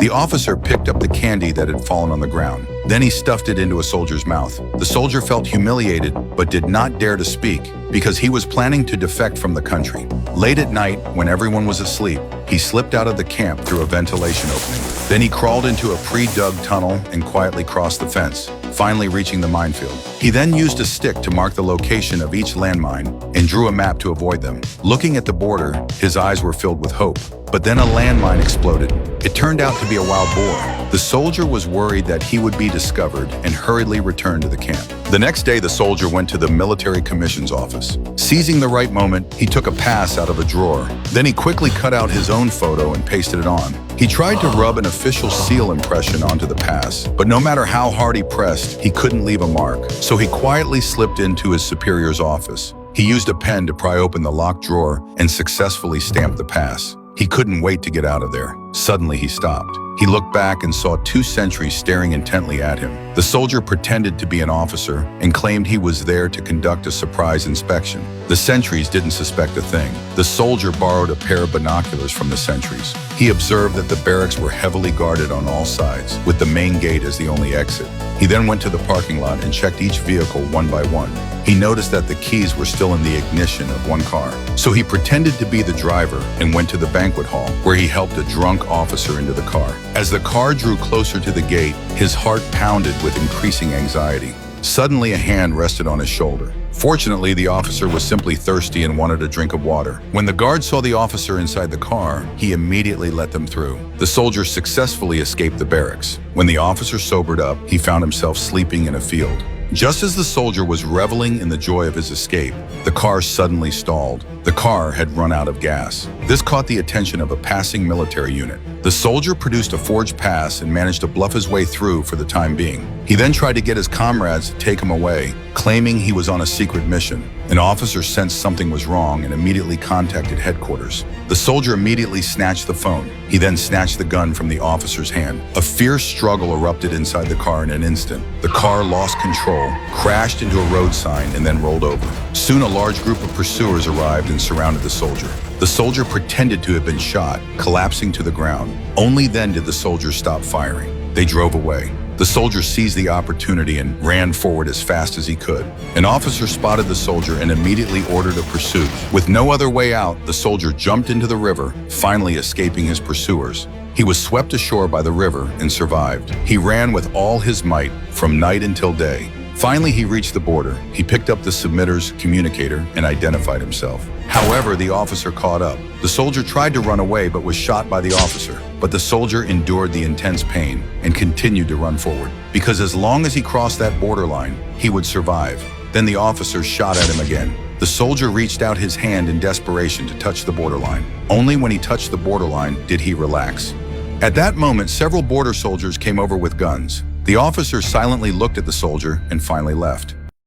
The officer picked up the candy that had fallen on the ground. Then he stuffed it into a soldier's mouth. The soldier felt humiliated, but did not dare to speak because he was planning to defect from the country. Late at night, when everyone was asleep, he slipped out of the camp through a ventilation opening. Then he crawled into a pre-dug tunnel and quietly crossed the fence, finally reaching the minefield. He then used a stick to mark the location of each landmine and drew a map to avoid them. Looking at the border, his eyes were filled with hope. But then a landmine exploded. It turned out to be a wild boar. The soldier was worried that he would be discovered and hurriedly returned to the camp. The next day, the soldier went to the military commission's office. Seizing the right moment, he took a pass out of a drawer. Then he quickly cut out his own photo and pasted it on. He tried to rub an official seal impression onto the pass, but no matter how hard he pressed, he couldn't leave a mark. So he quietly slipped into his superior's office. He used a pen to pry open the locked drawer and successfully stamped the pass. He couldn't wait to get out of there. Suddenly, he stopped. He looked back and saw 2 sentries staring intently at him. The soldier pretended to be an officer and claimed he was there to conduct a surprise inspection. The sentries didn't suspect a thing. The soldier borrowed a pair of binoculars from the sentries. He observed that the barracks were heavily guarded on all sides, with the main gate as the only exit. He then went to the parking lot and checked each vehicle one by one. He noticed that the keys were still in the ignition of one car. So he pretended to be the driver and went to the banquet hall, where he helped a drunk officer into the car. As the car drew closer to the gate, his heart pounded with increasing anxiety. Suddenly, a hand rested on his shoulder. Fortunately, the officer was simply thirsty and wanted a drink of water. When the guard saw the officer inside the car, he immediately let them through. The soldier successfully escaped the barracks. When the officer sobered up, he found himself sleeping in a field. Just as the soldier was reveling in the joy of his escape, the car suddenly stalled. The car had run out of gas. This caught the attention of a passing military unit. The soldier produced a forged pass and managed to bluff his way through for the time being. He then tried to get his comrades to take him away, claiming he was on a secret mission. An officer sensed something was wrong and immediately contacted headquarters. The soldier immediately snatched the phone. He then snatched the gun from the officer's hand. A fierce struggle erupted inside the car in an instant. The car lost control, crashed into a road sign, and then rolled over. Soon a large group of pursuers arrived and surrounded the soldier. The soldier pretended to have been shot, collapsing to the ground. Only then did the soldiers stop firing. They drove away. The soldier seized the opportunity and ran forward as fast as he could. An officer spotted the soldier and immediately ordered a pursuit. With no other way out, the soldier jumped into the river, finally escaping his pursuers. He was swept ashore by the river and survived. He ran with all his might from night until day. Finally, he reached the border. He picked up the submitter's communicator and identified himself. However, the officer caught up. The soldier tried to run away but was shot by the officer. But the soldier endured the intense pain and continued to run forward, because as long as he crossed that borderline, he would survive. Then the officer shot at him again. The soldier reached out his hand in desperation to touch the borderline. Only when he touched the borderline did he relax. At that moment, several border soldiers came over with guns. The officer silently looked at the soldier and finally left.